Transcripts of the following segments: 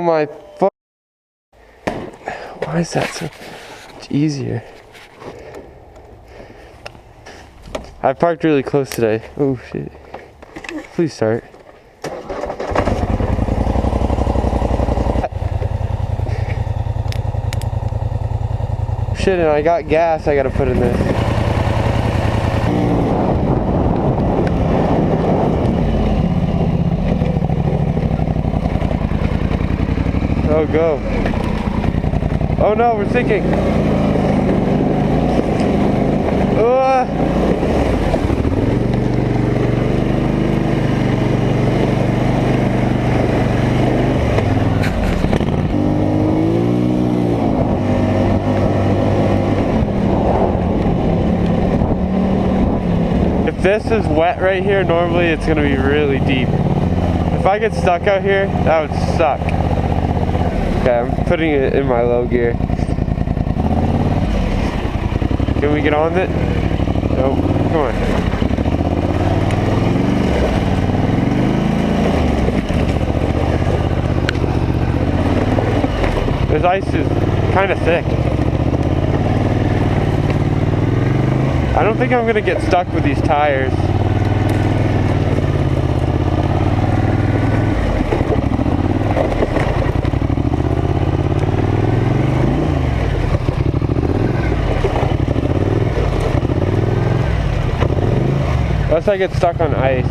my fuck. Why is that so much easier? I parked really close today. Oh shit. Please start. Shit, and I got gas I gotta put in this. Oh, go. Oh no, we're sinking. If this is wet right here, normally it's gonna be really deep. If I get stuck out here, that would suck. Okay, I'm putting it in my low gear. Can we get on it? Nope, come on. This ice is kind of thick. I don't think I'm gonna get stuck with these tires. Unless I get stuck on ice.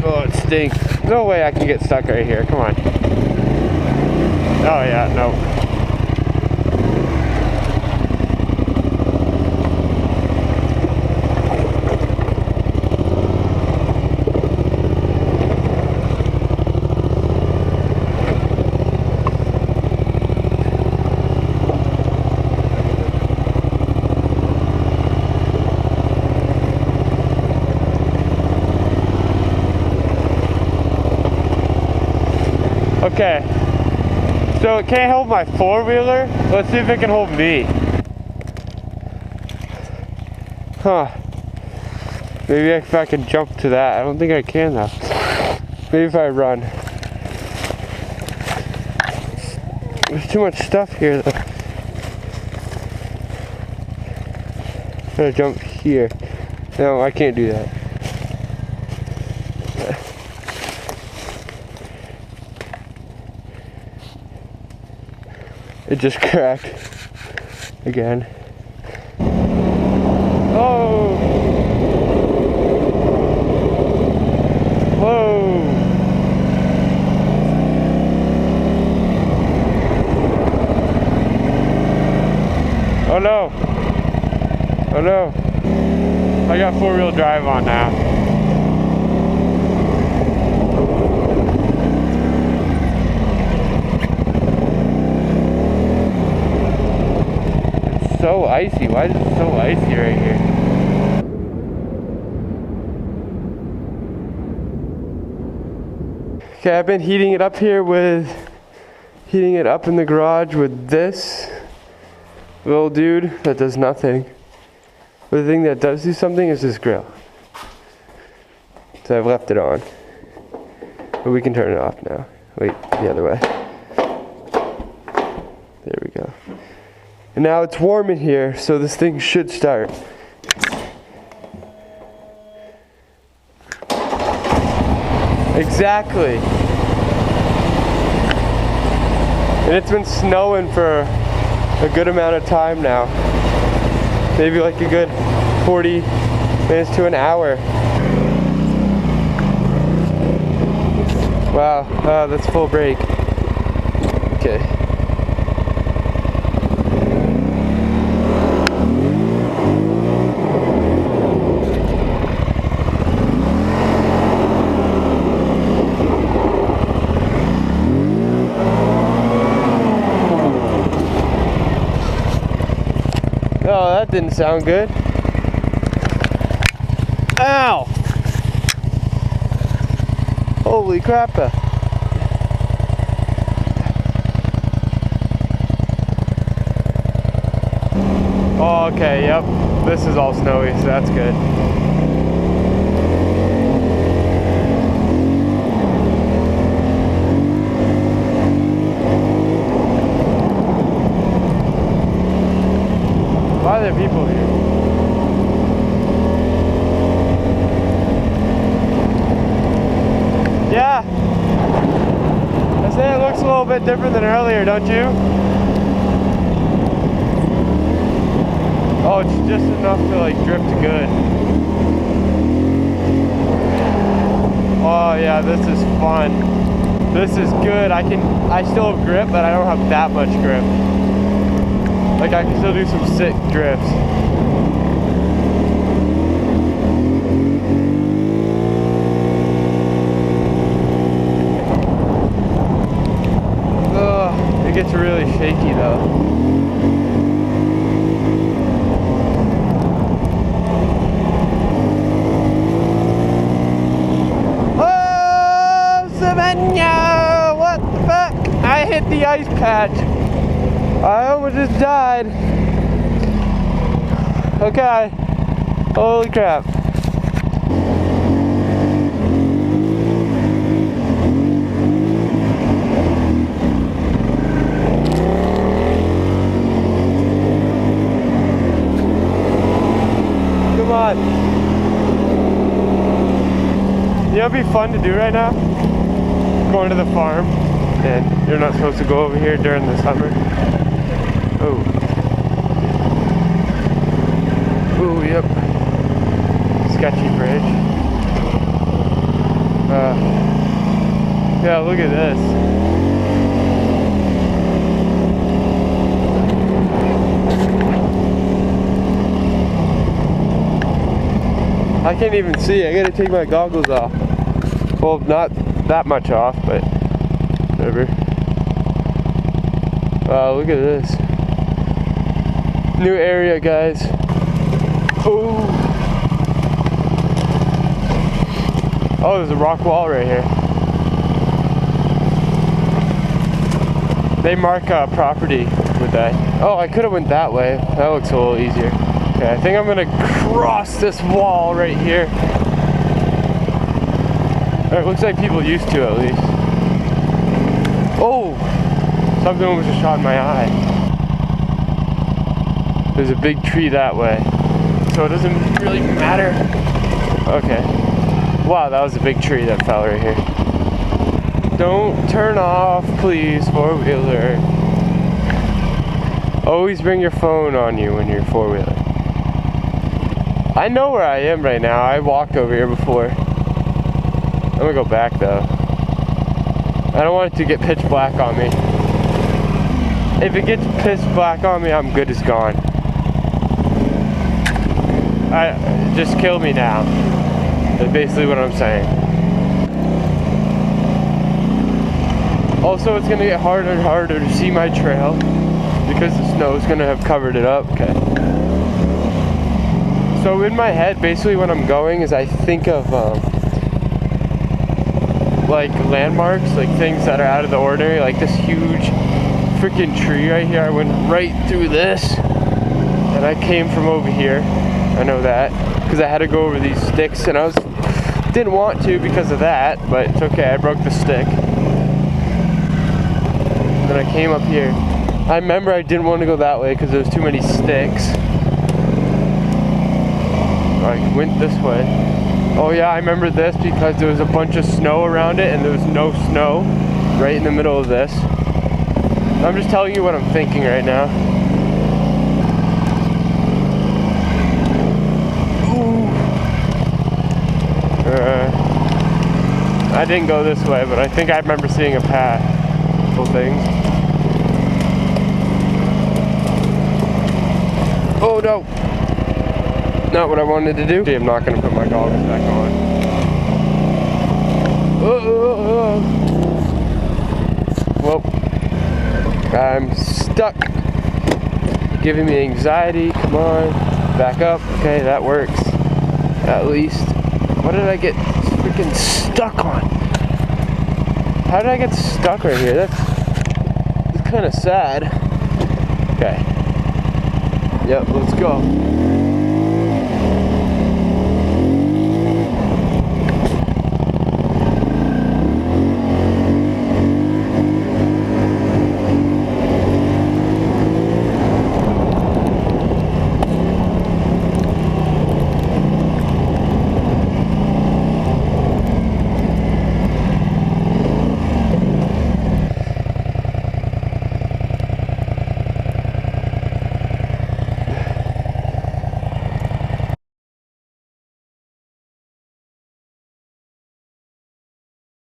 Oh, it stinks. No way I can get stuck right here. Come on. Oh yeah, no. Okay, so it can't hold my four-wheeler. Let's see if it can hold me. Huh. Maybe if I can jump to that. I don't think I can though. Maybe if I run. There's too much stuff here though. I'm gonna jump here. No, I can't do that. It just cracked again. Oh! Whoa! Oh no! Oh no! I got four-wheel drive on now. So icy. Why is it so icy right here? Okay, I've been heating it up in the garage with this little dude that does nothing. But the thing that does do something is this grill. So I've left it on. But we can turn it off now. Wait, the other way. There we go. And now it's warm in here, so this thing should start. Exactly. And it's been snowing for a good amount of time now. Maybe like a good 40 minutes to an hour. Wow, that's full brake. Okay. Oh, that didn't sound good. Ow! Holy crap. Oh, okay, yep. This is all snowy, so that's good. are there people here? Yeah. I say it looks a little bit different than earlier, don't you? Oh, it's just enough to like drift good. Oh yeah, this is fun. This is good. I still have grip, but I don't have that much grip. Like I can still do some sick drifts. Ugh, it gets really shaky though. What the fuck? I hit the ice patch. I almost just died. Okay. Holy crap. Come on. You know what'd be fun to do right now? Going to the farm, and you're not supposed to go over here during the summer. Oh. Oh, yep. Sketchy bridge. Yeah, look at this. I can't even see. I gotta take my goggles off. Well, not that much off, but whatever. Wow, look at this. New area, guys. Oh. Oh, there's a rock wall right here. They mark property with that. Oh, I could have went that way. That looks a little easier. Okay, I think I'm gonna cross this wall right here. It looks like people used to, at least. Oh! Something almost just shot in my eye. There's a big tree that way, so it doesn't really matter. Okay. Wow, that was a big tree that fell right here. Don't turn off, please, four-wheeler. Always bring your phone on you when you're four-wheeler. I know where I am right now. I walked over here before. I'm gonna go back though. I don't want it to get pitch black on me. If it gets pitch black on me, I'm good as gone. Just kill me now. That's basically what I'm saying. Also, it's gonna get harder and harder to see my trail because the snow is gonna have covered it up. Okay. So in my head, basically what I'm going is I think of like landmarks, like things that are out of the ordinary, like this huge freaking tree right here. I went right through this and I came from over here. I know that because I had to go over these sticks and I didn't want to because of that, but it's okay. I broke the stick. And then I came up here. I remember I didn't want to go that way because there was too many sticks. I went this way. Oh yeah, I remember this because there was a bunch of snow around it and there was no snow right in the middle of this. I'm just telling you what I'm thinking right now. Ooh. I didn't go this way, but I think I remember seeing a path. Couple things. Oh no! Not what I wanted to do. I'm not going to put my goggles back on. Whoa. I'm stuck. Giving me anxiety. Come on. Back up. Okay, that works. At least. What did I get freaking stuck on? How did I get stuck right here? That's kind of sad. Okay. Yep, let's go.